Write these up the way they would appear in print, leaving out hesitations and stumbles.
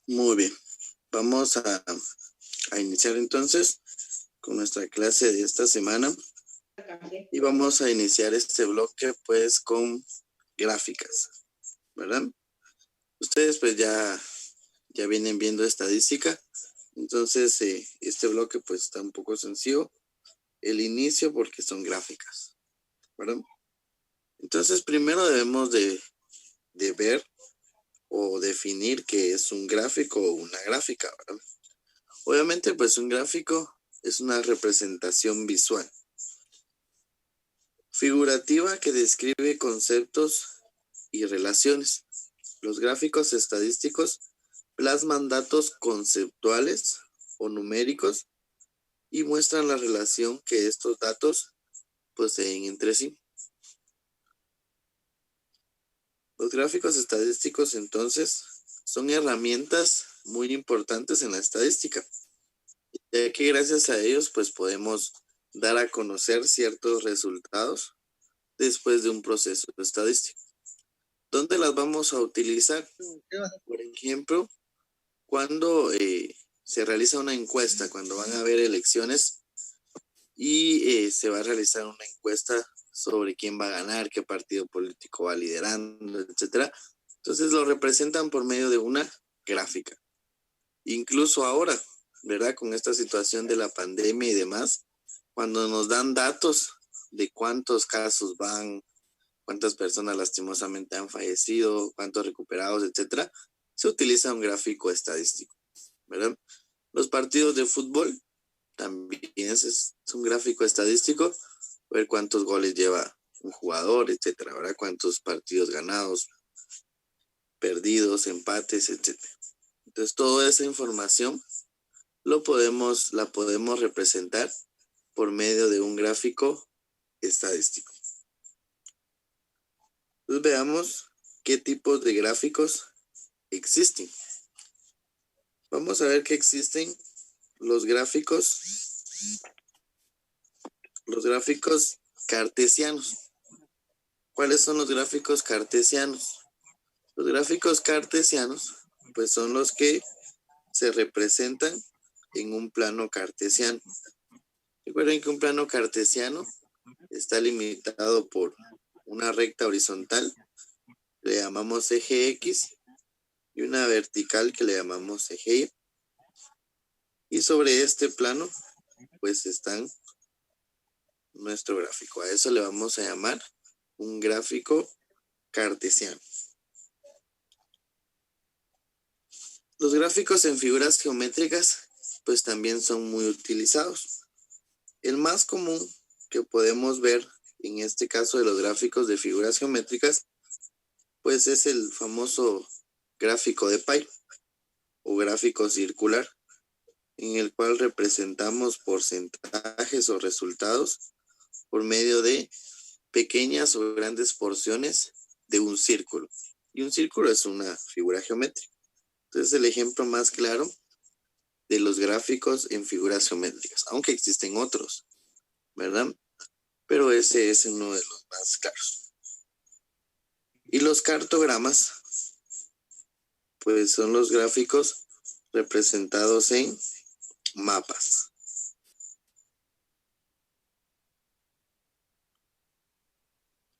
Muy bien. Vamos a iniciar entonces con nuestra clase de esta semana y vamos a iniciar este bloque pues con gráficas, ¿verdad? Ustedes pues ya vienen viendo estadística, entonces este bloque pues está un poco sencillo, el inicio porque son gráficas, ¿verdad? Entonces primero debemos de ver o definir qué es un gráfico o una gráfica, ¿verdad? Obviamente pues un gráfico es una representación visual figurativa que describe conceptos y relaciones. Los gráficos estadísticos plasman datos conceptuales o numéricos y muestran la relación que estos datos poseen entre sí. Los gráficos estadísticos entonces son herramientas muy importantes en la estadística, ya que gracias a ellos pues podemos dar a conocer ciertos resultados después de un proceso estadístico. ¿Dónde las vamos a utilizar? Por ejemplo, cuando se realiza una encuesta, cuando van a haber elecciones y se va a realizar una encuesta sobre quién va a ganar, qué partido político va liderando, etcétera. Entonces lo representan por medio de una gráfica. Incluso ahora, ¿verdad? Con esta situación de la pandemia y demás, cuando nos dan datos de cuántos casos van, cuántas personas lastimosamente han fallecido, cuántos recuperados, etcétera, se utiliza un gráfico estadístico, ¿verdad? Los partidos de fútbol también es un gráfico estadístico, ver cuántos goles lleva un jugador, etcétera, ¿verdad? Cuántos partidos ganados, perdidos, empates, etcétera. Entonces, toda esa información la podemos representar por medio de un gráfico estadístico. Entonces, veamos qué tipos de gráficos existen. Vamos a ver que existen los gráficos cartesianos. ¿Cuáles son los gráficos cartesianos? Los gráficos cartesianos, pues son los que se representan en un plano cartesiano. Recuerden que un plano cartesiano está limitado por una recta horizontal, le llamamos eje X, y una vertical que le llamamos eje Y. Y sobre este plano, pues están nuestro gráfico. A eso le vamos a llamar un gráfico cartesiano. Los gráficos en figuras geométricas, pues también son muy utilizados. El más común que podemos ver en este caso de los gráficos de figuras geométricas, pues es el famoso gráfico de pie o gráfico circular, en el cual representamos porcentajes o resultados por medio de pequeñas o grandes porciones de un círculo. Y un círculo es una figura geométrica. Entonces, el ejemplo más claro de los gráficos en figuras geométricas, aunque existen otros, ¿verdad? Pero ese es uno de los más claros. Y los cartogramas, pues son los gráficos representados en mapas.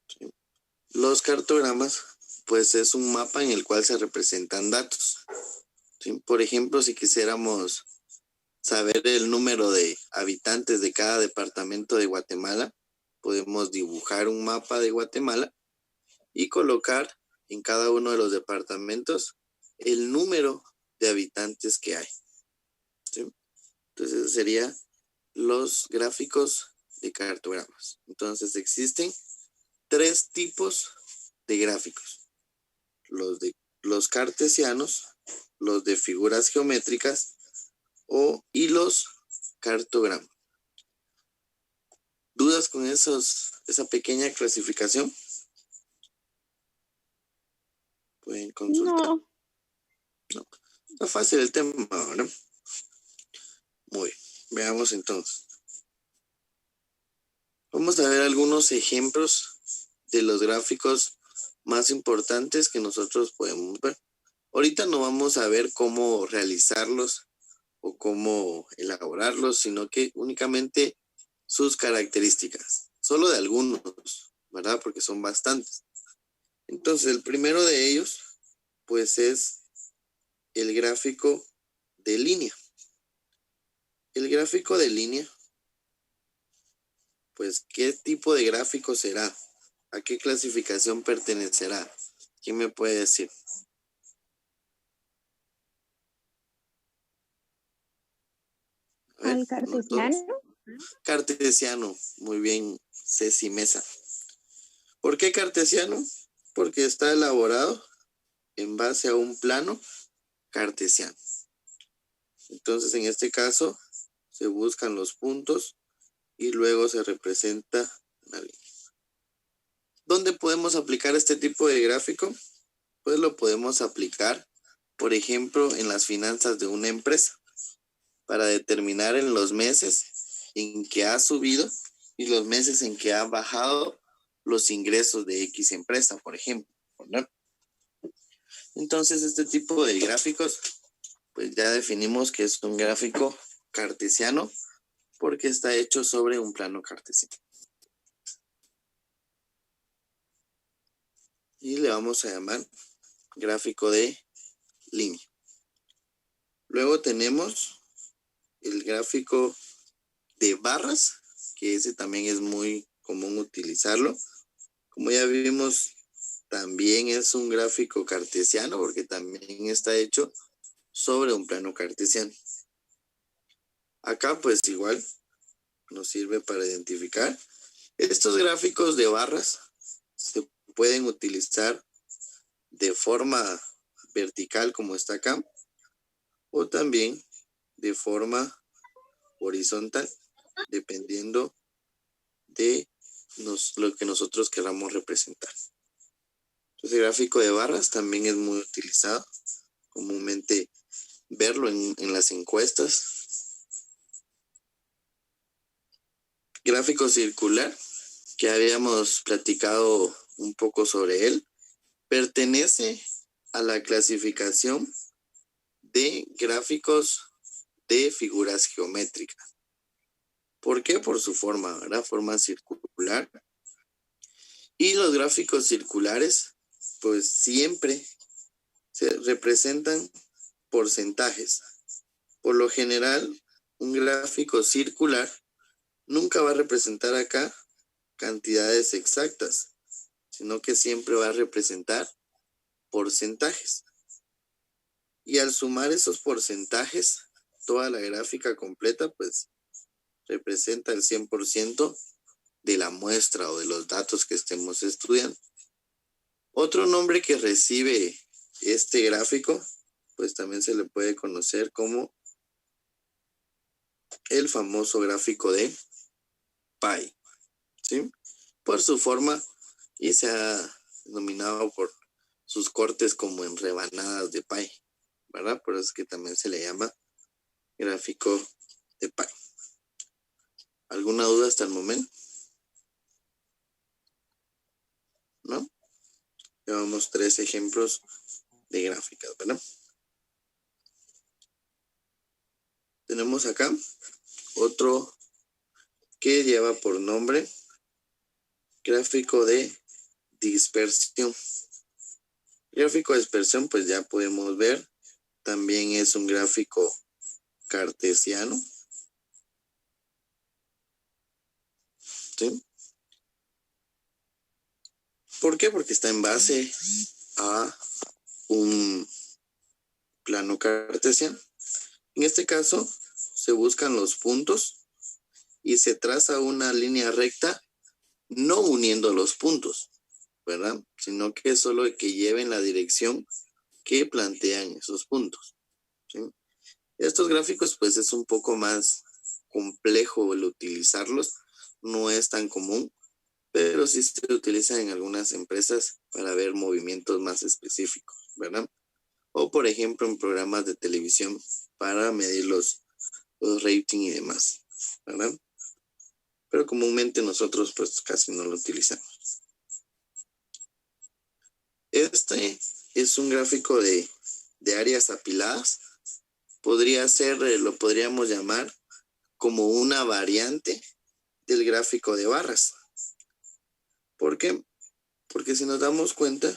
¿Sí? Los cartogramas, pues es un mapa en el cual se representan datos. ¿Sí? Por ejemplo, si quisiéramos saber el número de habitantes de cada departamento de Guatemala, podemos dibujar un mapa de Guatemala y colocar en cada uno de los departamentos el número de habitantes que hay. ¿Sí? Entonces serían los gráficos de cartogramas. Entonces existen 3 tipos de gráficos: los cartesianos, los de figuras geométricas y los cartogramas. ¿Dudas con esa pequeña clasificación? Pueden consultar. No. Está fácil el tema, ¿verdad? Muy bien. Veamos entonces. Vamos a ver algunos ejemplos de los gráficos más importantes que nosotros podemos ver. Ahorita no vamos a ver cómo realizarlos o cómo elaborarlos, sino que únicamente sus características, solo de algunos, ¿verdad? Porque son bastantes. Entonces, el primero de ellos, pues es el gráfico de línea. El gráfico de línea, pues, ¿qué tipo de gráfico será? ¿A qué clasificación pertenecerá? ¿Quién me puede decir? A ver, ¿Al cartesiano? Cartesiano, muy bien, Ceci Mesa. ¿Por qué cartesiano? Porque está elaborado en base a un plano cartesiano. Entonces, en este caso, se buscan los puntos y luego se representa una línea. ¿Dónde podemos aplicar este tipo de gráfico? Pues lo podemos aplicar, por ejemplo, en las finanzas de una empresa, para determinar en los meses en que ha subido y los meses en que ha bajado los ingresos de X empresa, por ejemplo, ¿no? Entonces, este tipo de gráficos, pues ya definimos que es un gráfico cartesiano porque está hecho sobre un plano cartesiano. Y le vamos a llamar gráfico de línea. Luego tenemos el gráfico de barras, que ese también es muy común utilizarlo. Como ya vimos, también es un gráfico cartesiano porque también está hecho sobre un plano cartesiano. Acá pues igual nos sirve para identificar. Estos gráficos de barras se pueden utilizar de forma vertical como está acá o también de forma horizontal dependiendo de lo que nosotros queramos representar. Entonces, el gráfico de barras también es muy utilizado, comúnmente verlo en las encuestas. Gráfico circular, que habíamos platicado un poco sobre él, pertenece a la clasificación de gráficos de figuras geométricas. ¿Por qué? Por su forma, ¿verdad? Forma circular. Y los gráficos circulares, pues siempre se representan porcentajes. Por lo general, un gráfico circular nunca va a representar acá cantidades exactas, sino que siempre va a representar porcentajes. Y al sumar esos porcentajes, toda la gráfica completa, pues representa el 100% de la muestra o de los datos que estemos estudiando. Otro nombre que recibe este gráfico, pues también se le puede conocer como el famoso gráfico de pie, ¿sí? Por su forma y se ha denominado por sus cortes como en rebanadas de pie, ¿verdad? Por eso es que también se le llama gráfico de pie. ¿Alguna duda hasta el momento? ¿No? Llevamos 3 ejemplos de gráficas, ¿verdad? Tenemos acá otro que lleva por nombre gráfico de dispersión. Gráfico de dispersión, pues ya podemos ver, también es un gráfico cartesiano, ¿sí? ¿Por qué? Porque está en base a un plano cartesiano. En este caso, se buscan los puntos y se traza una línea recta, no uniendo los puntos, ¿verdad? Sino que solo que lleven la dirección que plantean esos puntos, ¿sí? Estos gráficos, pues es un poco más complejo el utilizarlos, no es tan común, pero sí se utiliza en algunas empresas para ver movimientos más específicos, ¿verdad? O por ejemplo en programas de televisión para medir los rating y demás, ¿verdad? Pero comúnmente nosotros pues casi no lo utilizamos. Este es un gráfico de de áreas apiladas, lo podríamos llamar como una variante del gráfico de barras. ¿Por qué? Porque si nos damos cuenta,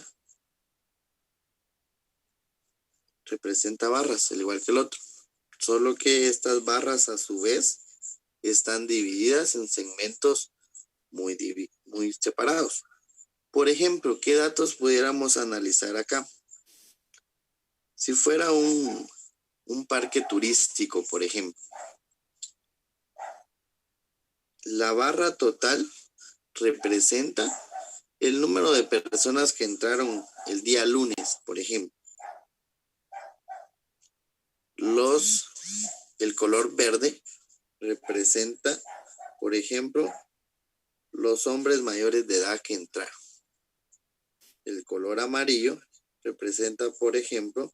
representa barras, al igual que el otro. Solo que estas barras a su vez están divididas en segmentos muy separados. Por ejemplo, ¿qué datos pudiéramos analizar acá? Si fuera un parque turístico, por ejemplo, la barra total representa el número de personas que entraron el día lunes, por ejemplo. El color verde representa, por ejemplo, los hombres mayores de edad que entraron. El color amarillo representa, por ejemplo,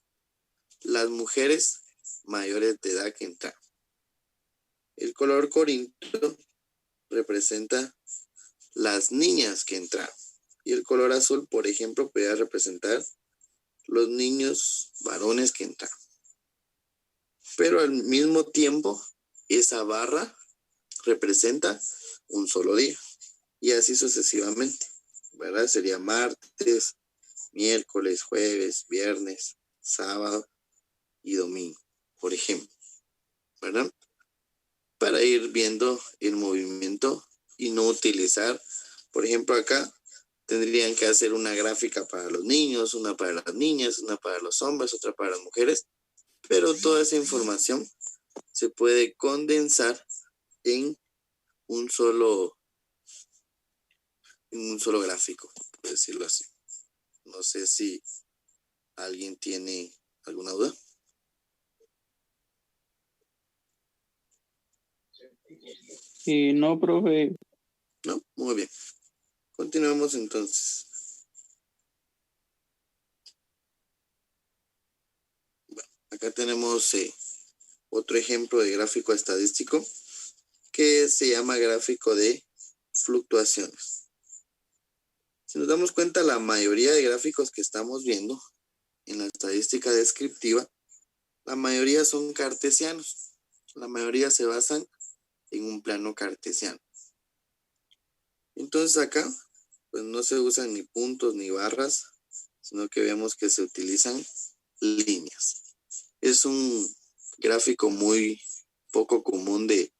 las mujeres mayores de edad que entraron. El color corinto representa las niñas que entraron. Y el color azul, por ejemplo, puede representar los niños varones que entraron. Pero al mismo tiempo, esa barra representa un solo día. Y así sucesivamente, ¿verdad? Sería martes, miércoles, jueves, viernes, sábado y domingo, por ejemplo, ¿verdad? Para ir viendo el movimiento y no utilizar, por ejemplo, acá tendrían que hacer una gráfica para los niños, una para las niñas, una para los hombres, otra para las mujeres, pero toda esa información se puede condensar en un solo gráfico, por decirlo así. No sé si alguien tiene alguna duda. No, profe. No, muy bien. Continuamos entonces. Bueno, acá tenemos otro ejemplo de gráfico estadístico que se llama gráfico de fluctuaciones. Si nos damos cuenta, la mayoría de gráficos que estamos viendo en la estadística descriptiva, la mayoría son cartesianos. La mayoría se basan en un plano cartesiano. Entonces acá, pues no se usan ni puntos ni barras, sino que vemos que se utilizan líneas. Es un gráfico muy poco común de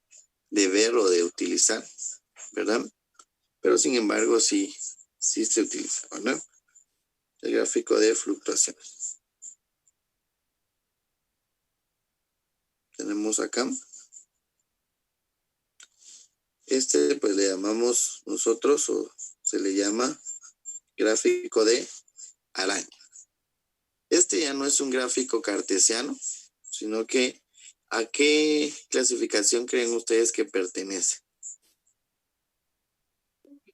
ver o de utilizar, ¿verdad? Pero sin embargo sí se utiliza, ¿verdad? El gráfico de fluctuaciones. Tenemos acá. Este pues le llamamos nosotros, o se le llama gráfico de araña. Este ya no es un gráfico cartesiano, sino que ¿a qué clasificación creen ustedes que pertenece?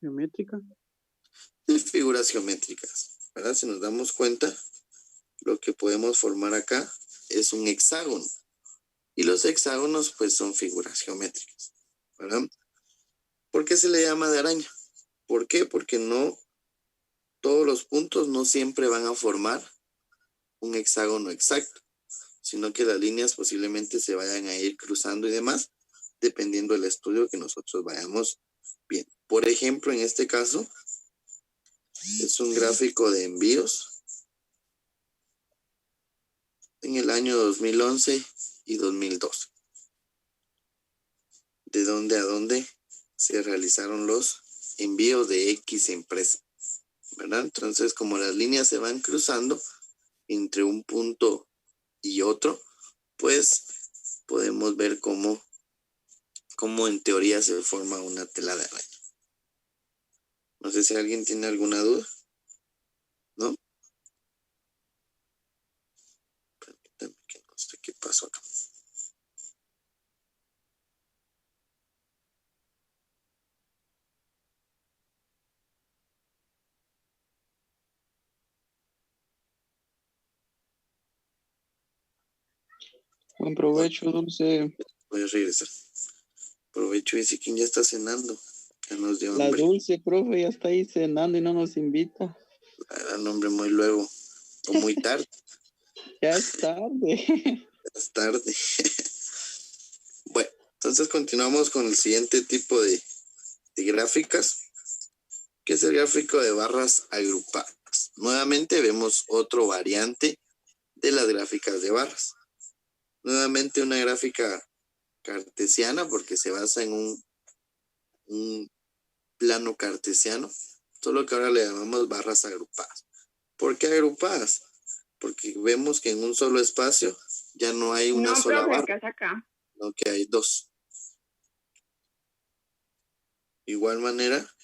Geométrica. De figuras geométricas, ¿verdad? Si nos damos cuenta, lo que podemos formar acá es un hexágono. Y los hexágonos pues son figuras geométricas, ¿verdad? ¿Por qué se le llama de araña? ¿Por qué? Porque no todos los puntos no siempre van a formar un hexágono exacto, sino que las líneas posiblemente se vayan a ir cruzando y demás, dependiendo del estudio que nosotros vayamos viendo. Por ejemplo, en este caso, es un gráfico de envíos en el año 2011 y 2012. ¿De dónde a dónde se realizaron los envíos de X empresa? ¿Verdad? Entonces, como las líneas se van cruzando entre un punto y otro, pues podemos ver cómo en teoría se forma una tela de araña. No sé si alguien tiene alguna duda, ¿no? Permítanme que no sé qué pasó acá. Buen provecho, Dulce. Voy a regresar. Provecho, dice quien ya está cenando. Ya nos dio La hambre. Dulce, profe, ya está ahí cenando y no nos invita. Era un hombre muy luego, o muy tarde. Ya es tarde. Es tarde. Bueno, entonces continuamos con el siguiente tipo de gráficas, que es el gráfico de barras agrupadas. Nuevamente vemos otro variante de las gráficas de barras. Nuevamente una gráfica cartesiana porque se basa en un plano cartesiano, solo que ahora le llamamos barras agrupadas. ¿Por qué agrupadas? Porque vemos que en un solo espacio ya no hay una sola profe, barra, acá es acá. sino que hay dos. De igual manera,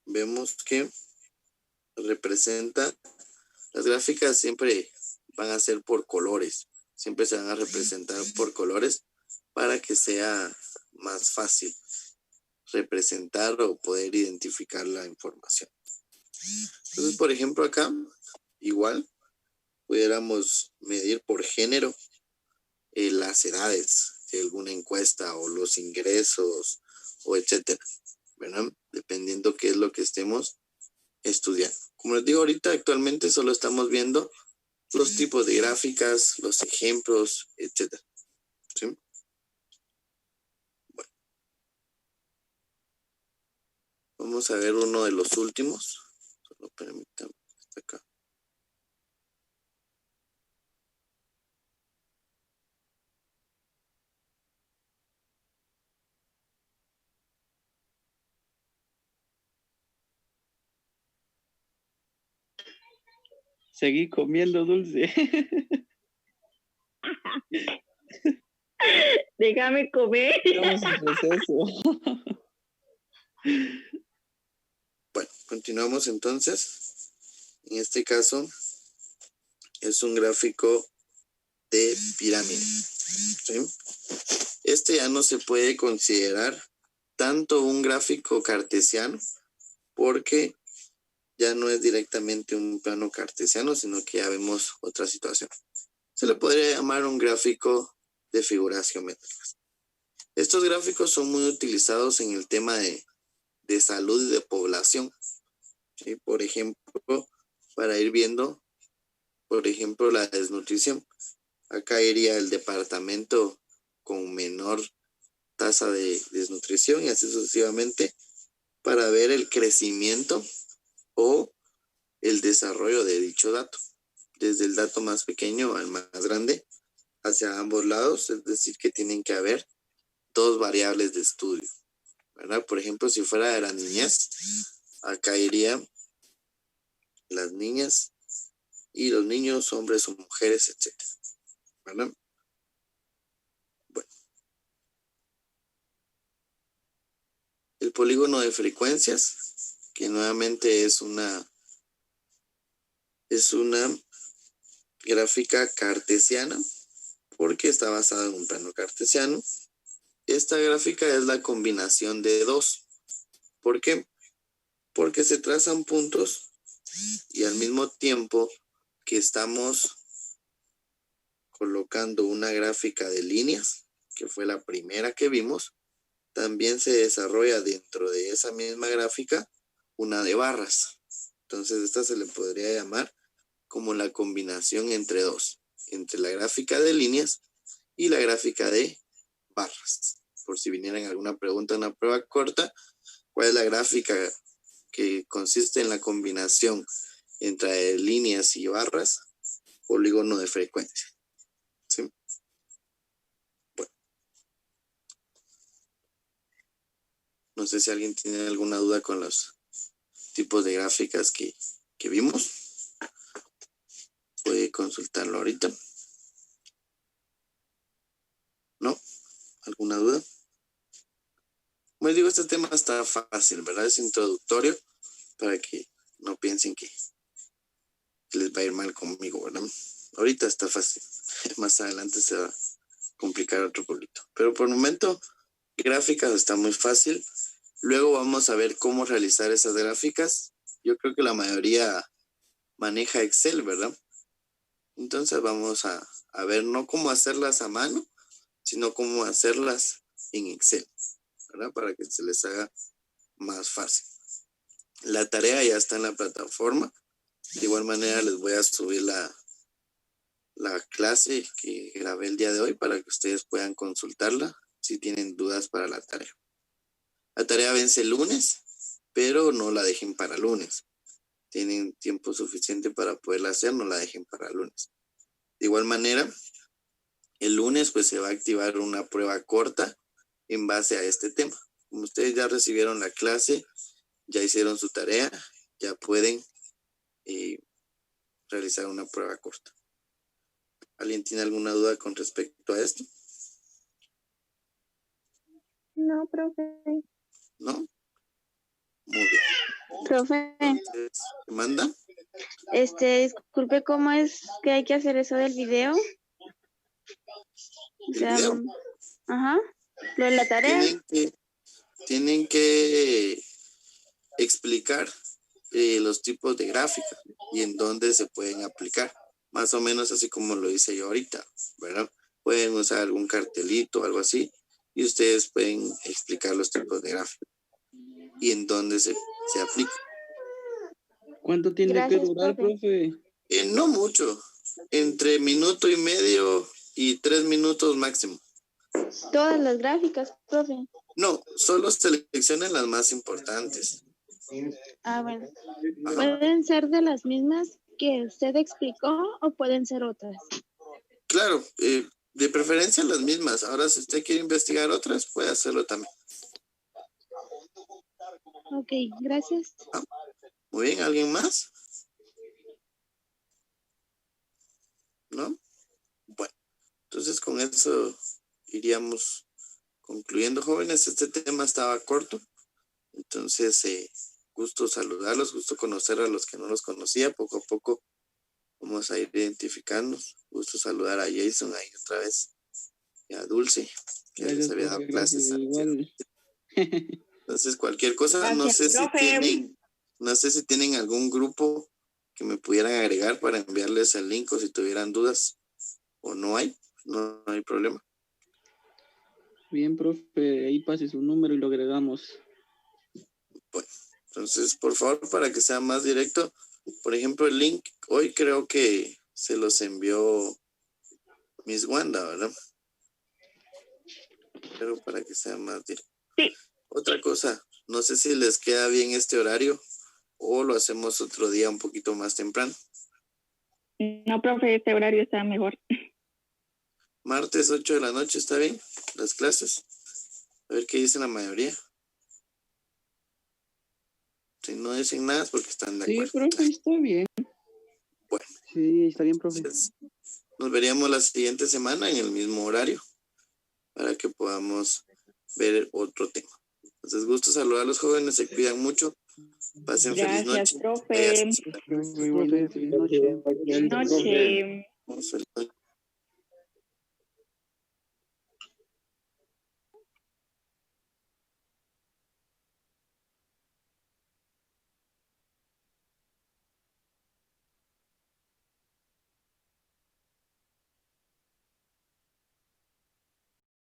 vemos que representa, las gráficas siempre van a ser por colores, siempre se van a representar por colores para que sea más fácil representar o poder identificar la información. Entonces, por ejemplo, acá, igual, pudiéramos medir por género las edades de alguna encuesta o los ingresos o etcétera, ¿verdad? Dependiendo qué es lo que estemos estudiando. Como les digo ahorita, actualmente solo estamos viendo los tipos de gráficas, los ejemplos, etcétera. ¿Sí? Bueno, vamos a ver uno de los últimos. Solo permítanme, está acá. Seguí comiendo dulce. Déjame comer. Estamos en receso. Bueno, continuamos entonces. En este caso es un gráfico de pirámide. ¿Sí? Este ya no se puede considerar tanto un gráfico cartesiano porque ya no es directamente un plano cartesiano, sino que ya vemos otra situación. Se le podría llamar un gráfico de figuras geométricas. Estos gráficos son muy utilizados en el tema de salud y de población. ¿Sí? Por ejemplo, para ir viendo, por ejemplo, la desnutrición. Acá iría el departamento con menor tasa de desnutrición y así sucesivamente para ver el crecimiento o el desarrollo de dicho dato, desde el dato más pequeño al más grande, hacia ambos lados, es decir, que tienen que haber dos variables de estudio, ¿verdad? Por ejemplo, si fuera de la niñez, acá irían las niñas y los niños, hombres o mujeres, etcétera, ¿verdad? Bueno, el polígono de frecuencias, que nuevamente es una gráfica cartesiana, porque está basada en un plano cartesiano. Esta gráfica es la combinación de dos. ¿Por qué? Porque se trazan puntos y al mismo tiempo que estamos colocando una gráfica de líneas, que fue la primera que vimos, también se desarrolla dentro de esa misma gráfica una de barras. Entonces esta se le podría llamar como la combinación entre dos, entre la gráfica de líneas y la gráfica de barras. Por si viniera alguna pregunta, una prueba corta, ¿cuál es la gráfica que consiste en la combinación entre líneas y barras? Polígono de frecuencia. ¿Sí? Bueno. No sé si alguien tiene alguna duda con los tipos de gráficas que vimos. Puede consultarlo ahorita. ¿No? ¿Alguna duda? Como digo, este tema está fácil, ¿verdad? Es introductorio para que no piensen que les va a ir mal conmigo, ¿verdad? Ahorita está fácil. Más adelante se va a complicar otro poquito. Pero por el momento, gráficas está muy fácil. Luego vamos a ver cómo realizar esas gráficas. Yo creo que la mayoría maneja Excel, ¿verdad? Entonces vamos a ver no cómo hacerlas a mano, sino cómo hacerlas en Excel, ¿verdad? Para que se les haga más fácil. La tarea ya está en la plataforma. De igual manera les voy a subir la clase que grabé el día de hoy para que ustedes puedan consultarla si tienen dudas para la tarea. La tarea vence el lunes, pero no la dejen para lunes. Tienen tiempo suficiente para poderla hacer, no la dejen para lunes. De igual manera, el lunes pues se va a activar una prueba corta en base a este tema. Como ustedes ya recibieron la clase, ya hicieron su tarea, ya pueden realizar una prueba corta. ¿Alguien tiene alguna duda con respecto a esto? No, profe. ¿No? Muy bien. Profe, Entonces, ¿qué manda? disculpe, ¿cómo es que hay que hacer eso del video? O ¿El sea, video? ajá, lo de la tarea. Tienen que explicar los tipos de gráfica y en dónde se pueden aplicar. Más o menos así como lo hice yo ahorita, ¿verdad? Pueden usar algún cartelito o algo así y ustedes pueden explicar los tipos de gráfica y en dónde se aplica. ¿Cuánto tiene Gracias, que durar, profe? No mucho, entre minuto y medio y 3 minutos máximo. Todas las gráficas, profe. No, solo seleccionen las más importantes. Ah, bueno. Ajá. ¿Pueden ser de las mismas que usted explicó o pueden ser otras? Claro, de preferencia las mismas. Ahora, si usted quiere investigar otras, puede hacerlo también. Ok, gracias. Muy bien, ¿alguien más? ¿No? Bueno, entonces con eso iríamos concluyendo, jóvenes. Este tema estaba corto, entonces gusto saludarlos, gusto conocer a los que no los conocía. Poco a poco vamos a ir identificándonos. Gusto saludar a Jason ahí otra vez y a Dulce, que les Gracias, había dado profe, clases. gracias, igual. Entonces, cualquier cosa, no Gracias, sé si tienen algún grupo que me pudieran agregar para enviarles el link o si tuvieran dudas o no hay problema. Bien, profe, ahí pase su número y lo agregamos. Bueno, entonces, por favor, para que sea más directo, por ejemplo, el link, hoy creo que se los envió Miss Wanda, ¿verdad? Pero para que sea más directo. Sí. Otra cosa, no sé si les queda bien este horario o lo hacemos otro día un poquito más temprano. No, profe, este horario está mejor. Martes 8 de la noche, ¿está bien? Las clases. A ver qué dicen la mayoría. Si no dicen nada es porque están de Sí, acuerdo. profe, está bien. Bueno. Sí, está bien, profe. Entonces, nos veríamos la siguiente semana en el mismo horario para que podamos ver otro tema. Entonces, gusto saludar a los jóvenes, se cuidan mucho. Pasen feliz noche. Gracias, profe. Profe, igualmente, feliz noche. Feliz noche. Feliz noche.